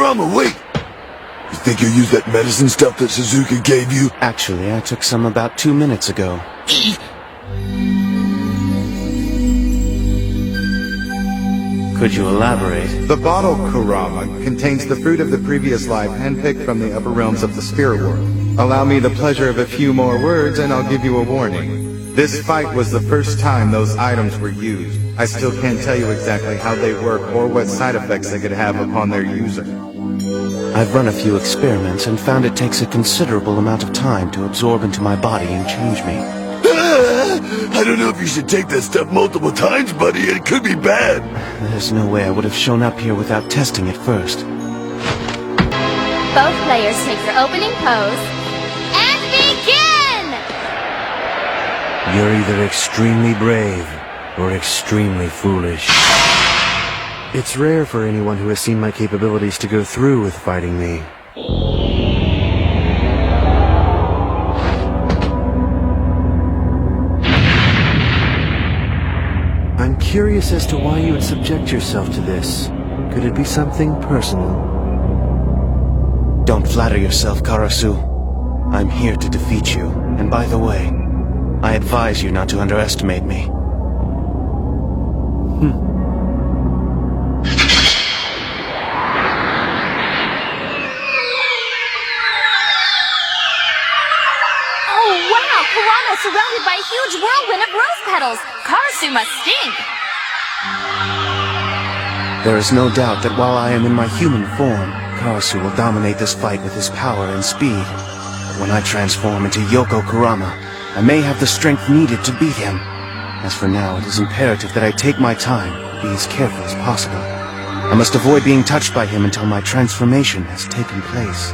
Kurama, wait! You think you'll use that medicine stuff that Suzuki gave you? Actually, I took some about 2 minutes ago. Could you elaborate? The bottle, Kurama, contains the fruit of the previous life handpicked from the upper realms of the spirit world. Allow me the pleasure of a few more words and I'll give you a warning. This fight was the first time those items were used. I still can't tell you exactly how they work or what side effects they could have upon their user. I've run a few experiments and found it takes a considerable amount of time to absorb into my body and change me. I don't know if you should take that stuff multiple times, buddy. It could be bad. There's no way I would have shown up here without testing it first. Both players take your opening pose and begin! You're either extremely brave or extremely foolish. It's rare for anyone who has seen my capabilities to go through with fighting me. I'm curious as to why you would subject yourself to this. Could it be something personal? Don't flatter yourself, Karasu. I'm here to defeat you. And by the way, I advise you not to underestimate me. Surrounded by a huge whirlwind of rose petals. Karasu must stink. There is no doubt that while I am in my human form, Karasu will dominate this fight with his power and speed. But when I transform into Yoko Kurama, I may have the strength needed to beat him. As for now, it is imperative that I take my time and be as careful as possible. I must avoid being touched by him until my transformation has taken place.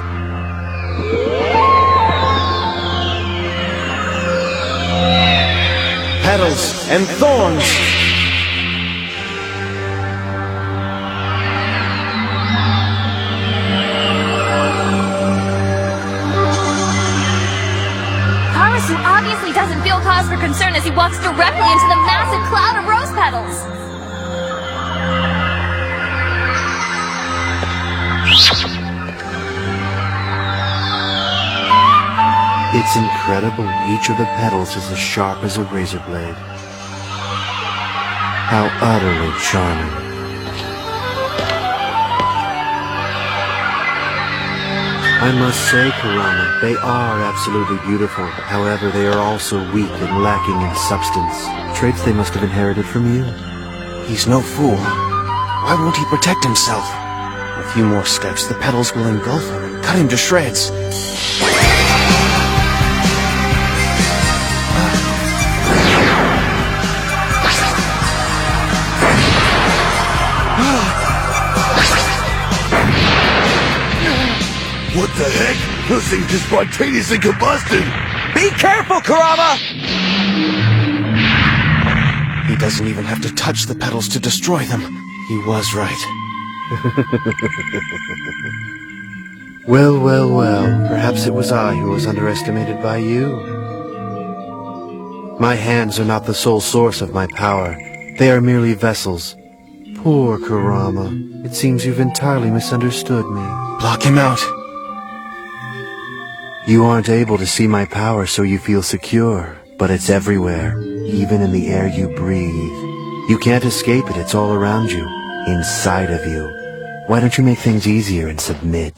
Petals and thorns! Karasu obviously doesn't feel cause for concern as he walks directly into the massive cloud of rose petals. It's incredible. Each of the petals is as sharp as a razor blade. How utterly charming. I must say, Kurama, they are absolutely beautiful. However, they are also weak and lacking in substance. Traits they must have inherited from you. He's no fool. Why won't he protect himself? A few more steps, the petals will engulf him and cut him to shreds. What the heck? Those things just spontaneously combusted! Be careful, Kurama! He doesn't even have to touch the petals to destroy them. He was right. Well, well, well. Perhaps it was I who was underestimated by you. My hands are not the sole source of my power. They are merely vessels. Poor Kurama. It seems you've entirely misunderstood me. Block him out. You aren't able to see my power, so you feel secure. But it's everywhere, even in the air you breathe. You can't escape it, it's all around you, inside of you. Why don't you make things easier and submit?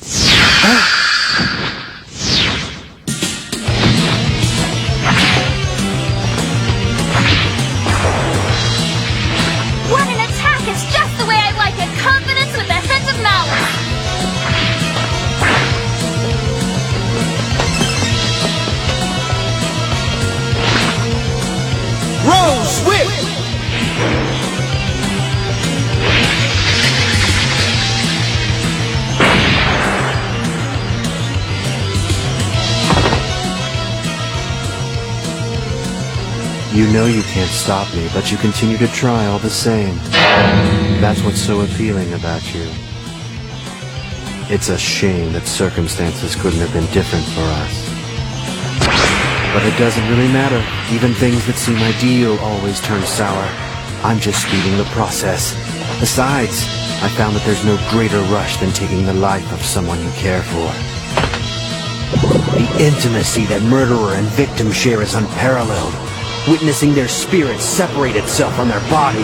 What an attack! It's just the way I like it! Confidence with a hint of malice! Rose Whip! You know you can't stop me, but you continue to try all the same. That's what's so appealing about you. It's a shame that circumstances couldn't have been different for us. But it doesn't really matter. Even things that seem ideal always turn sour. I'm just speeding the process. Besides, I found that there's no greater rush than taking the life of someone you care for. The intimacy that murderer and victim share is unparalleled. Witnessing their spirits separate itself from their body.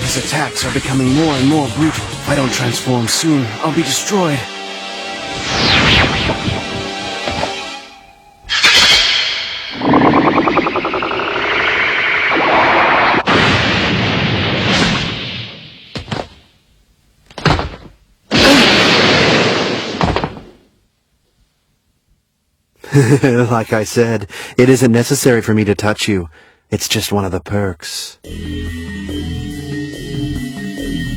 These attacks are becoming more and more brutal. If I don't transform soon, I'll be destroyed. Like I said, it isn't necessary for me to touch you. It's just one of the perks.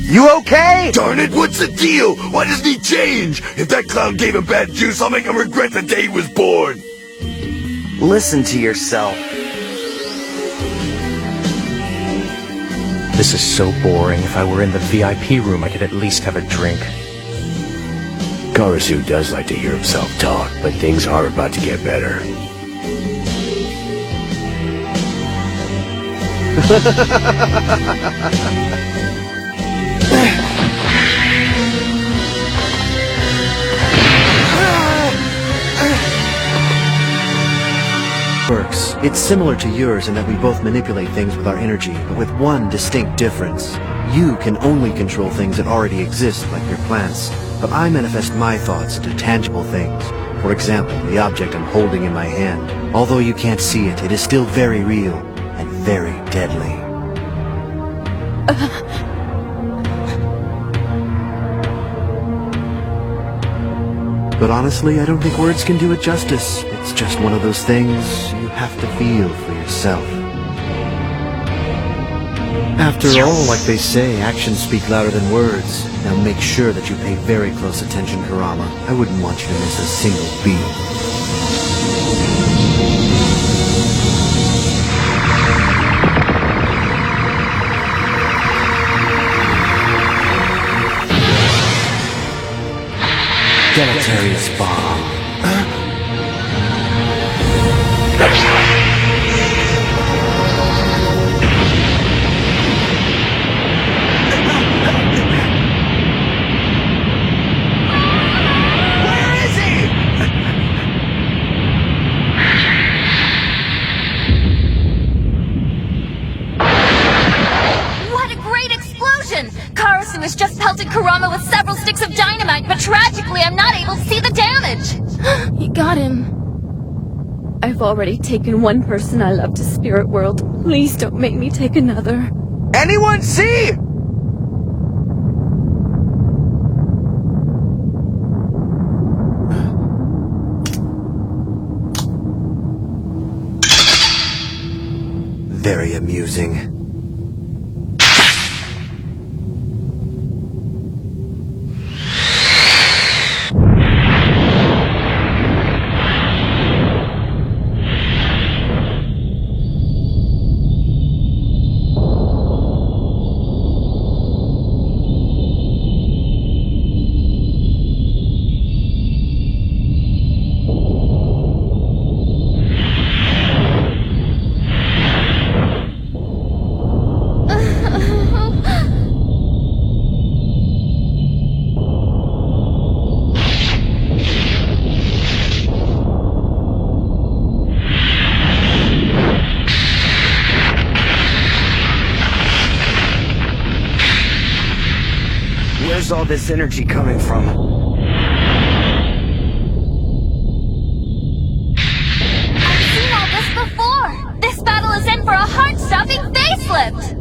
You okay? Darn it, what's the deal? Why doesn't he change? If that clown gave him bad juice, I'll make him regret the day he was born. Listen to yourself. This is so boring. If I were in the VIP room, I could at least have a drink. Karasu does like to hear himself talk, but things are about to get better. Perks. It's similar to yours in that we both manipulate things with our energy, but with one distinct difference. You can only control things that already exist, like your plants, but I manifest my thoughts into tangible things. For example, the object I'm holding in my hand. Although you can't see it, it is still very real and very deadly. But honestly, I don't think words can do it justice. It's just one of those things you have to feel for yourself. After all, like they say, actions speak louder than words. Now make sure that you pay very close attention, Kurama. I wouldn't want you to miss a single beat. Deleterious bomb. Has just pelted Kurama with several sticks of dynamite, but tragically I'm not able to see the damage. You got him. I've already taken one person I love to Spirit World. Please don't make me take another. Anyone see? Very amusing. Where's all this energy coming from? I've seen all this before! This battle is in for a heart-stopping facelift!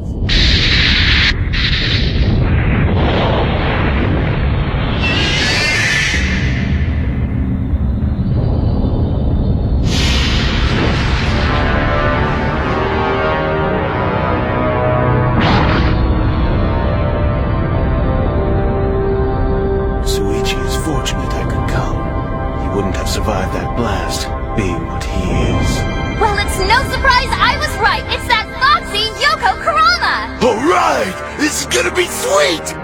Survive that blast, being what he is. Well, it's no surprise I was right! It's that foxy Yoko Kurama! Alright! This is gonna be sweet!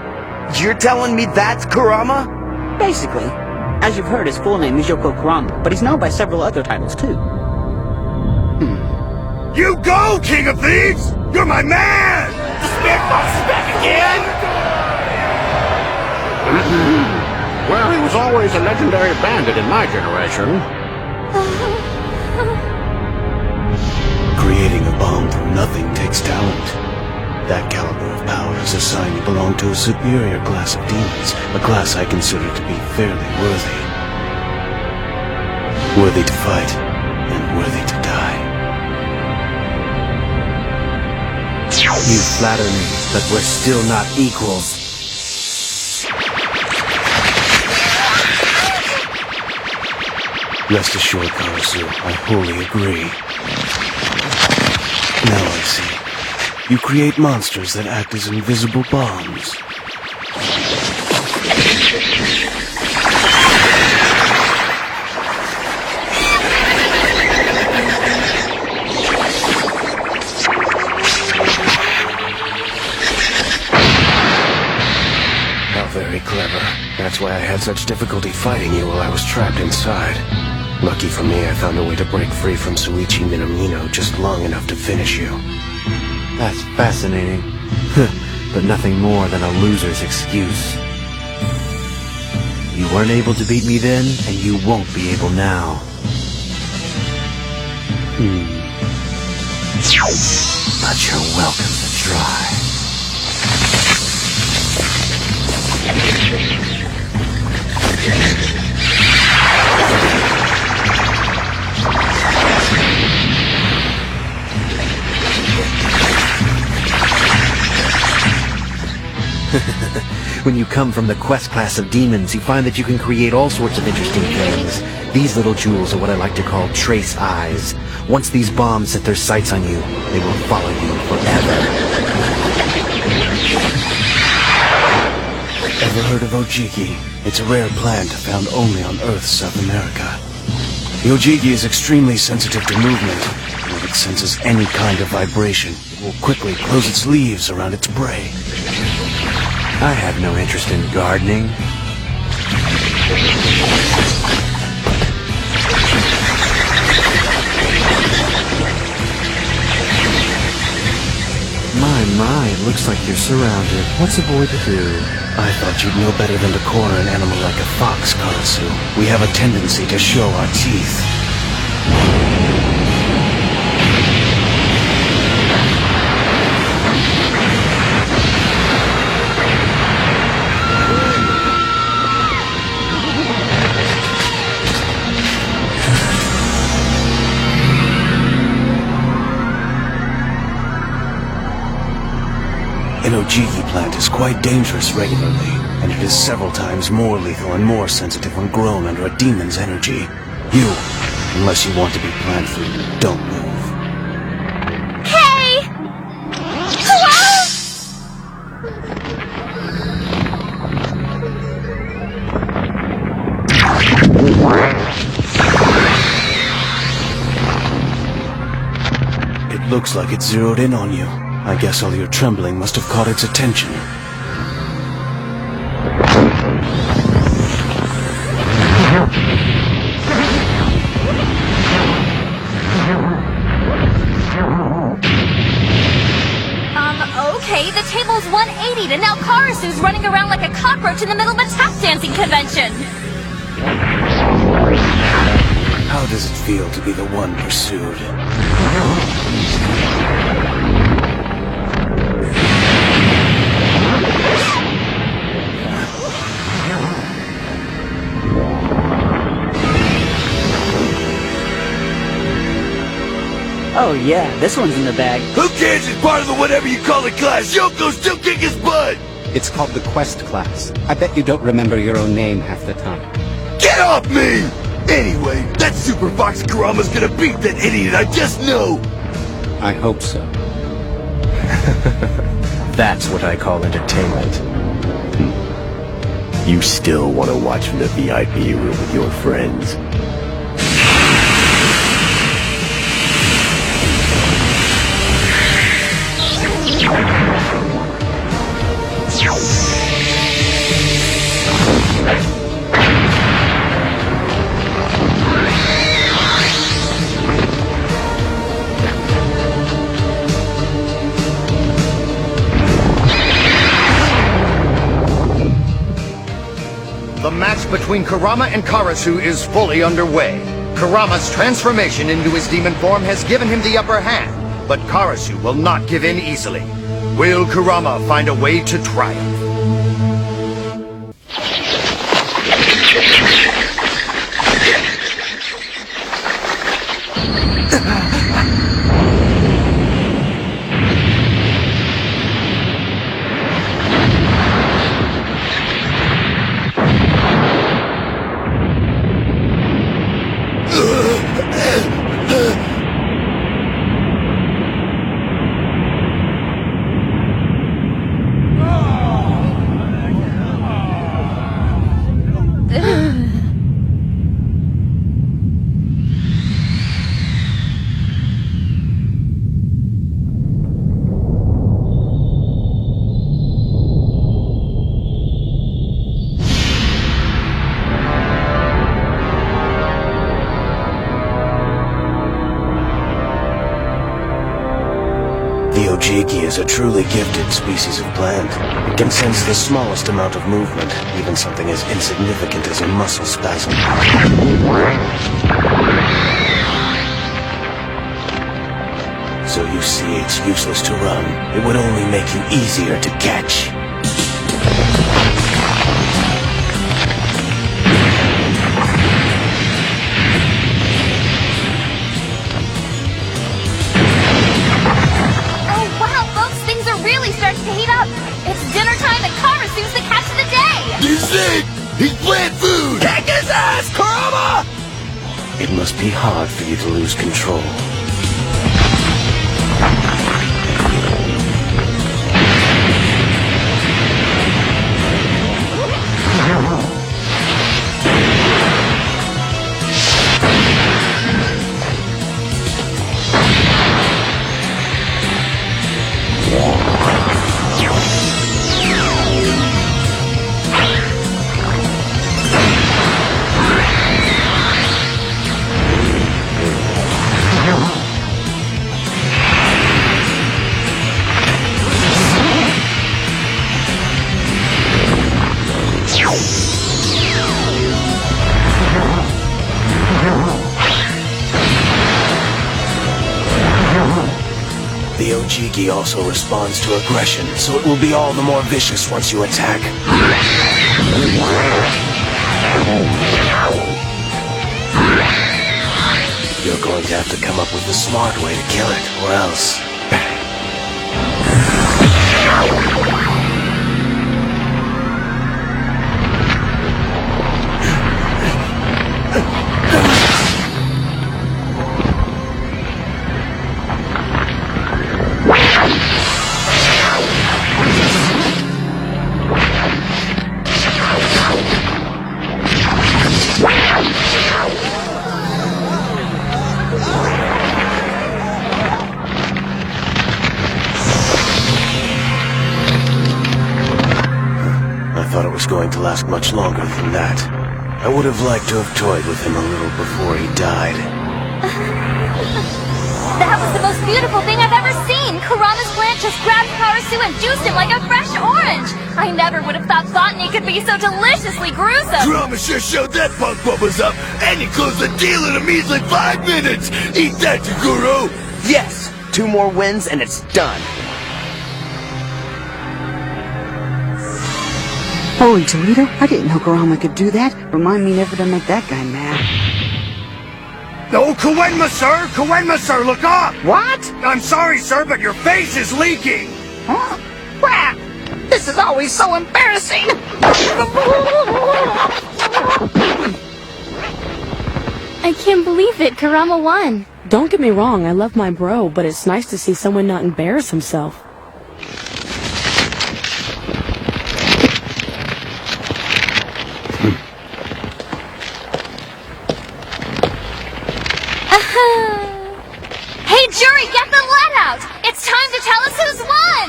You're telling me that's Kurama? Basically. As you've heard, his full name is Yoko Kurama, but he's known by several other titles too. You go, King of Thieves! You're my man! The Spirit Box is back again? Well, he was always a legendary bandit in my generation. Creating a bomb from nothing takes talent. That caliber of power is a sign you belong to a superior class of demons, a class I consider to be fairly worthy. Worthy to fight, and worthy to die. You flatter me, but we're still not equals. Rest assured, Karasu, I wholly agree. Now I see. You create monsters that act as invisible bombs. How very clever. That's why I had such difficulty fighting you while I was trapped inside. Lucky for me, I found a way to break free from Suichi Minamino just long enough to finish you. That's fascinating. But nothing more than a loser's excuse. You weren't able to beat me then, and you won't be able now. But you're welcome to try. When you come from the quest class of demons, you find that you can create all sorts of interesting things. These little jewels are what I like to call trace eyes. Once these bombs set their sights on you, they will follow you forever. Ever heard of Ojiki? It's a rare plant found only on Earth's South America. The Ojiki is extremely sensitive to movement. When it senses any kind of vibration, it will quickly close its leaves around its prey. I have no interest in gardening. My, it looks like you're surrounded. What's a boy to do? I thought you'd know better than to corner an animal like a fox, Karasu. We have a tendency to show our teeth. An Ojiki plant is quite dangerous regularly, and it is several times more lethal and more sensitive when grown under a demon's energy. You, unless you want to be plant food, don't move. Hey! Hello? It looks like it zeroed in on you. I guess all your trembling must have caught its attention. Okay, the table's 180 and now Karasu's running around like a cockroach in the middle of a tap dancing convention. How does it feel to be the one pursued? Oh yeah, this one's in the bag. Who cares? It's part of the whatever you call it class. Yoko's still kicking his butt! It's called the Quest class. I bet you don't remember your own name half the time. Get off me! Anyway, that Super Fox Kurama's gonna beat that idiot, I just know! I hope so. That's what I call entertainment. You still want to watch from the VIP room with your friends. between Kurama and Karasu is fully underway. Kurama's transformation into his demon form has given him the upper hand, but Karasu will not give in easily. Will Kurama find a way to triumph? The Ojiki is a truly gifted species of plant. It can sense the smallest amount of movement, even something as insignificant as a muscle spasm. So you see, it's useless to run. It would only make you easier to catch. To heat up. It's dinner time and Karasu's the catch of the day! This is it! He's plant food! Kick his ass, Kurama! It must be hard for you to lose control. The Ojiki also responds to aggression, so it will be all the more vicious once you attack. You're going to have to come up with a smart way to kill it, or else... I thought it was going to last much longer than that. I would have liked to have toyed with him a little before he died. That was the most beautiful thing I've ever seen! Kurama's plant just grabbed Karasu and juiced him like a fresh orange! I never would have thought botany could be so deliciously gruesome! Kurama sure showed that punk what was up, and he closed the deal in a measly 5 minutes! Eat that, Guru! Yes! 2 more wins and it's done. Holy Toledo, I didn't know Kurama could do that. Remind me never to make that guy mad. No, Koenma, sir! Koenma, sir, look up! What? I'm sorry, sir, but your face is leaking! Huh? Crap! This is always so embarrassing! I can't believe it, Kurama won. Don't get me wrong, I love my bro, but it's nice to see someone not embarrass himself. Hey, jury, get the lead out! It's time to tell us who's won!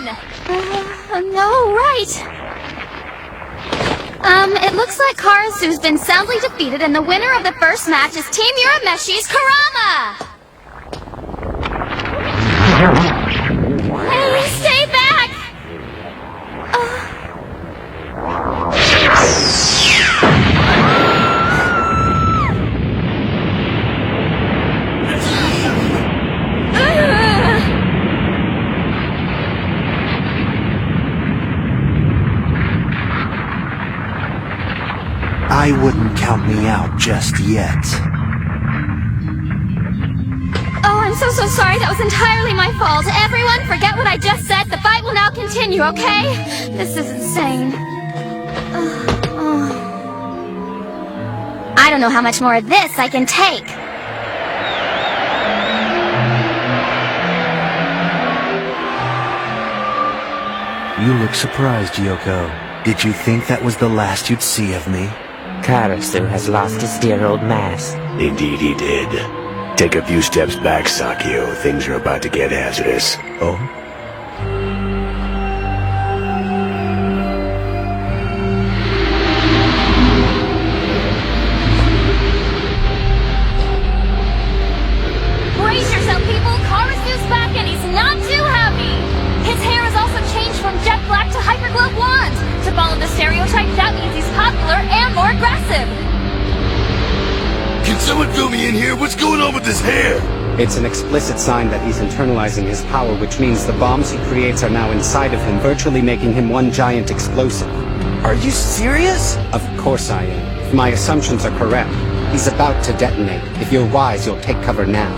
No, right. It looks like Karasu's been soundly defeated, and the winner of the first match is Team Urameshi's Kurama! Hey, stay back! I wouldn't count me out just yet. Oh, I'm so sorry. That was entirely my fault. Everyone, forget what I just said. The fight will now continue, okay? This is insane. I don't know how much more of this I can take. You look surprised, Yoko. Did you think that was the last you'd see of me? Karasu has lost his dear old mask. Indeed he did. Take a few steps back, Sakio. Things are about to get hazardous. Oh? Brace yourself, people! Karasu's back and he's not too happy! His hair has also changed from jet black to hyperglow blonde. To follow the stereotype, that means he's popular and more aggressive. Can someone fill me in here? What's going on with his hair? It's an explicit sign that he's internalizing his power, which means the bombs he creates are now inside of him, virtually making him one giant explosive. Are you serious? Of course I am. If my assumptions are correct, he's about to detonate. If you're wise, you'll take cover now.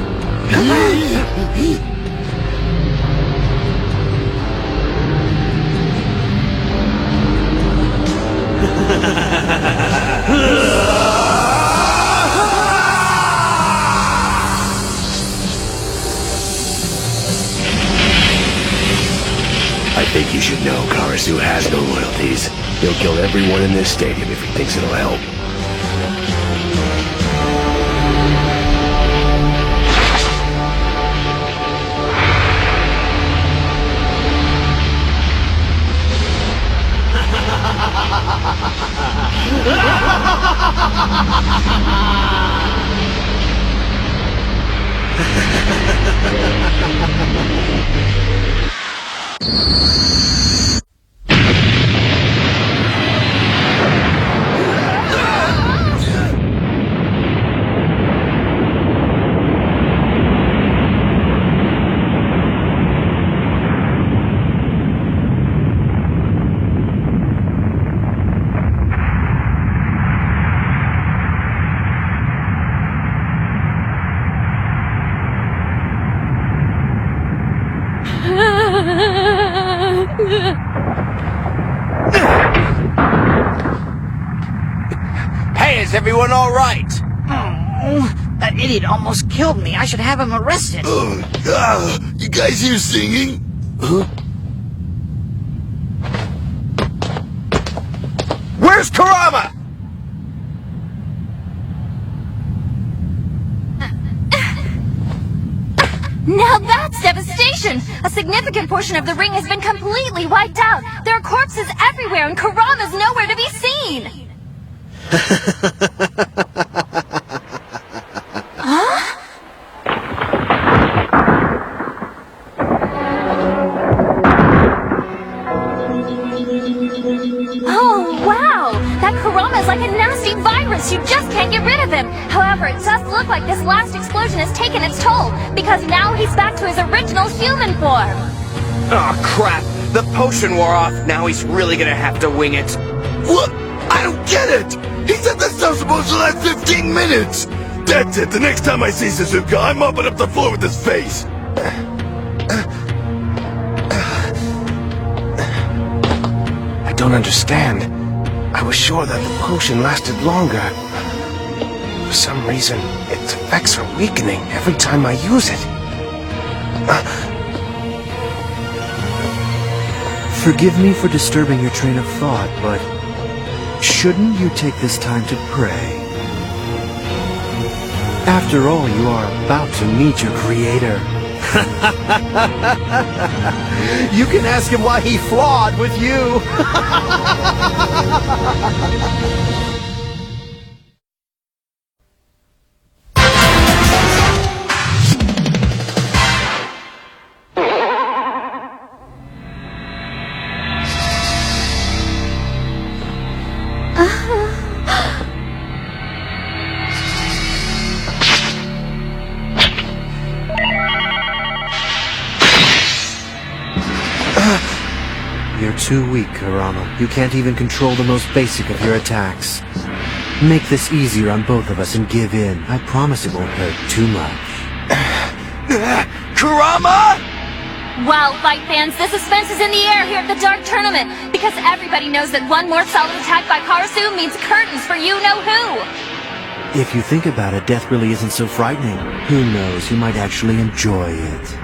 I think you should know Karasu has no loyalties. He'll kill everyone in this stadium if he thinks it'll help. Hey, is everyone all right? That idiot almost killed me. I should have him arrested. You guys hear singing? Huh? Where's Kurama? Now that's devastation! A significant portion of the ring has been completely wiped out. There are corpses everywhere and Kurama's nowhere to be seen! Huh? Oh, wow! That Kurama is like a nasty virus. You just can't get rid of him. However, it does look like this last explosion has taken its toll, because now he's back to his original human form. Oh crap! The potion wore off. Now he's really gonna have to wing it. What? I don't get it! He said this stuff's supposed to last 15 minutes! That's it, the next time I see Suzuka, I'm mopping up the floor with his face! I don't understand. I was sure that the potion lasted longer. For some reason, its effects are weakening every time I use it. Forgive me for disturbing your train of thought, but shouldn't you take this time to pray? After all, you are about to meet your creator. You can ask him why he flawed with you. You're too weak, Kurama. You can't even control the most basic of your attacks. Make this easier on both of us and give in. I promise it won't hurt too much. Kurama! Well, fight fans, the suspense is in the air here at the Dark Tournament, because everybody knows that one more solid attack by Karasu means curtains for you-know-who! If you think about it, death really isn't so frightening. Who knows, you might actually enjoy it.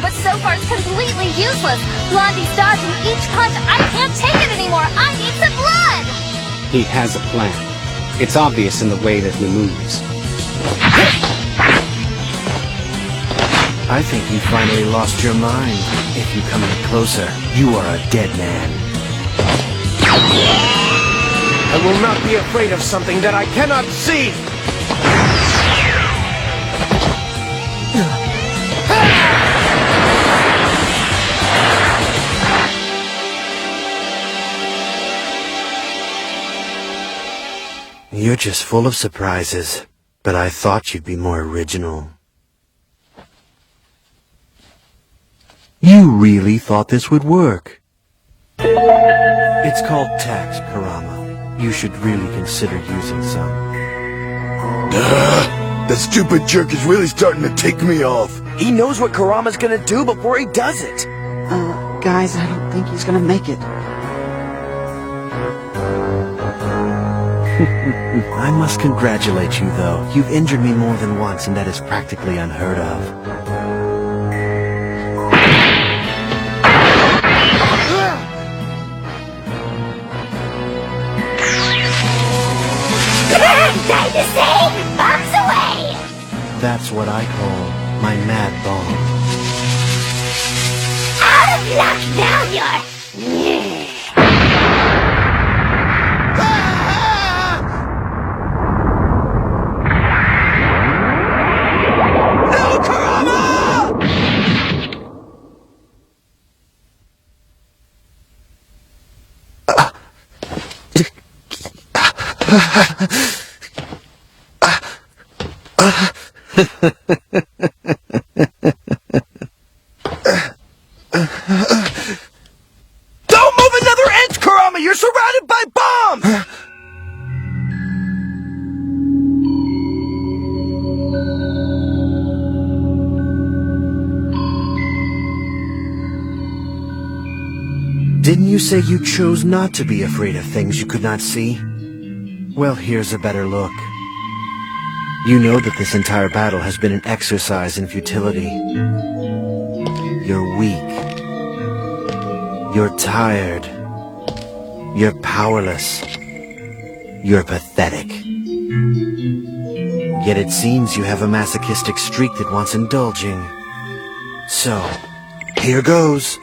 But so far it's completely useless. Blondie's dodging each punch. I can't take it anymore. I need some blood! He has a plan. It's obvious in the way that he moves. I think you finally lost your mind. If you come any closer, you are a dead man. I will not be afraid of something that I cannot see! You're just full of surprises, but I thought you'd be more original. You really thought this would work? It's called tact, Kurama. You should really consider using some. The stupid jerk is really starting to take me off. He knows what Kurama's gonna do before he does it. Guys, I don't think he's gonna make it. I must congratulate you, though. You've injured me more than once, and that is practically unheard of. Time to say, bombs away! That's what I call my mad bomb. Out of luck now, you're... Don't move another inch, Kurama! You're surrounded by bombs! Didn't you say you chose not to be afraid of things you could not see? Well, here's a better look. You know that this entire battle has been an exercise in futility. You're weak. You're tired. You're powerless. You're pathetic. Yet it seems you have a masochistic streak that wants indulging. So, here goes.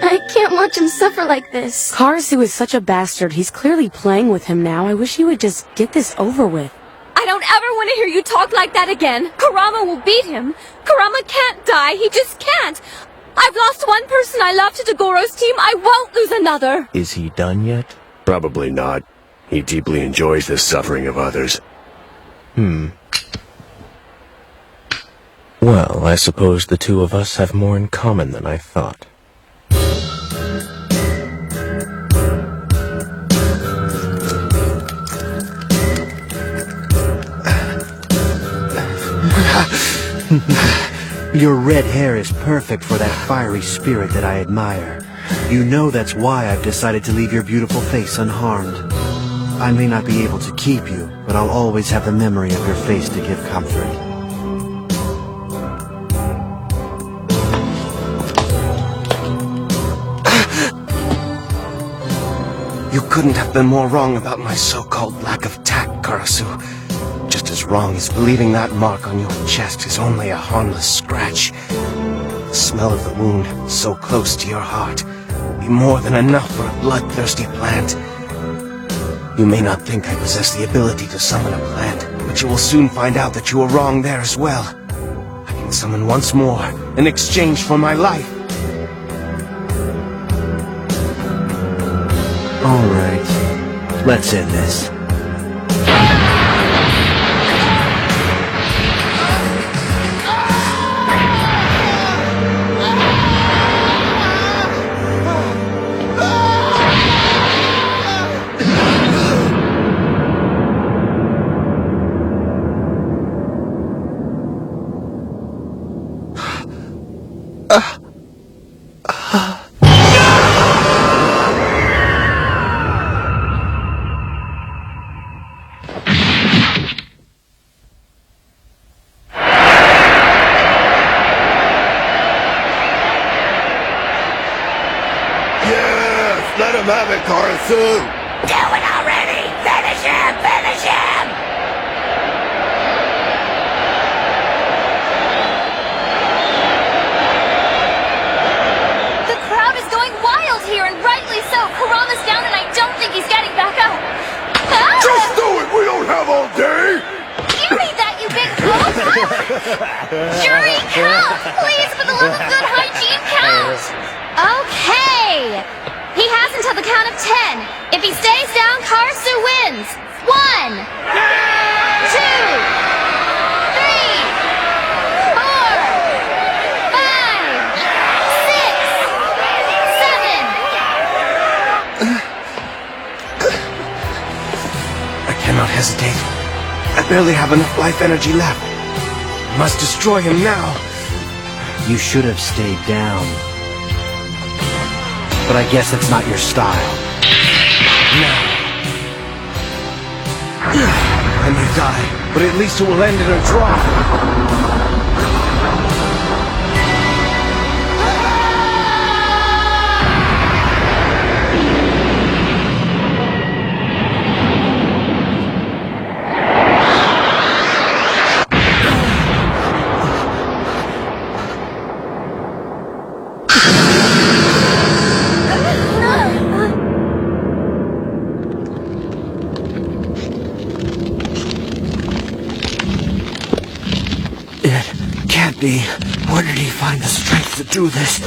I can't watch him suffer like this. Karasu is such a bastard. He's clearly playing with him now. I wish he would just get this over with. I don't ever want to hear you talk like that again. Kurama will beat him. Kurama can't die. He just can't. I've lost one person I love to Togoro's team. I won't lose another. Is he done yet? Probably not. He deeply enjoys the suffering of others. Well, I suppose the two of us have more in common than I thought. Your red hair is perfect for that fiery spirit that I admire. You know that's why I've decided to leave your beautiful face unharmed. I may not be able to keep you, but I'll always have the memory of your face to give comfort. You couldn't have been more wrong about my so-called lack of tact, Karasu. Just as wrong as believing that mark on your chest is only a harmless scratch. The smell of the wound, so close to your heart, would be more than enough for a bloodthirsty plant. You may not think I possess the ability to summon a plant, but you will soon find out that you were wrong there as well. I can summon once more, in exchange for my life. Alright, let's end this. Let him have it, Karasu! Do it already! Finish him! Finish him! The crowd is going wild here, and rightly so. Kurama's down, and I don't think he's getting back up. Ah! Just do it! We don't have all day! You need that, you big close! Jury, count! Please, for the love of good hygiene, count! Okay! He has until the count of 10. If he stays down, Karasu wins. 1, 2, 3, 4, 5, 6, 7. I cannot hesitate. I barely have enough life energy left. I must destroy him now. You should have stayed down. But I guess that's not your style. No. I may die, but at least it will end in a draw. Where did he find the strength to do this?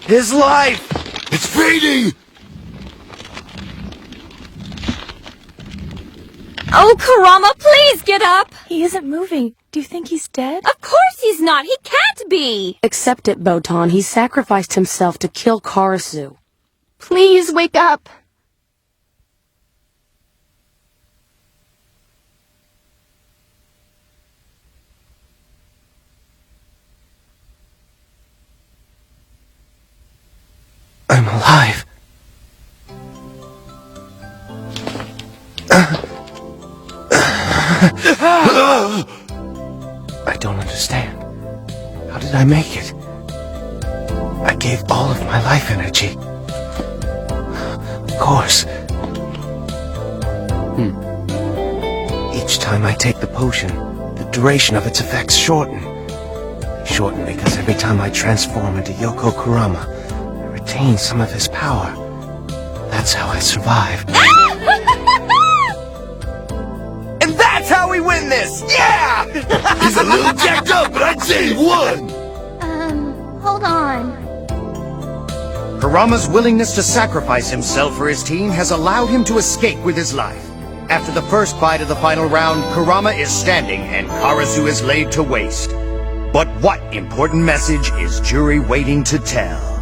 His life! It's fading! Oh, Kurama, please get up! He isn't moving. Do you think he's dead? Of course he's not! He can't be! Accept it, Botan. He sacrificed himself to kill Karasu. Please wake up! I'm alive. I don't understand. How did I make it? I gave all of my life energy. Of course. Each time I take the potion, the duration of its effects shorten. They shorten because every time I transform into Yoko Kurama, I retain some of his power. That's how I survive. And that's how we win this! Yeah! He's a little jacked up, but I'd say he won! Hold on. Kurama's willingness to sacrifice himself for his team has allowed him to escape with his life. After the first fight of the final round, Kurama is standing and Karasu is laid to waste. But what important message is Jury waiting to tell?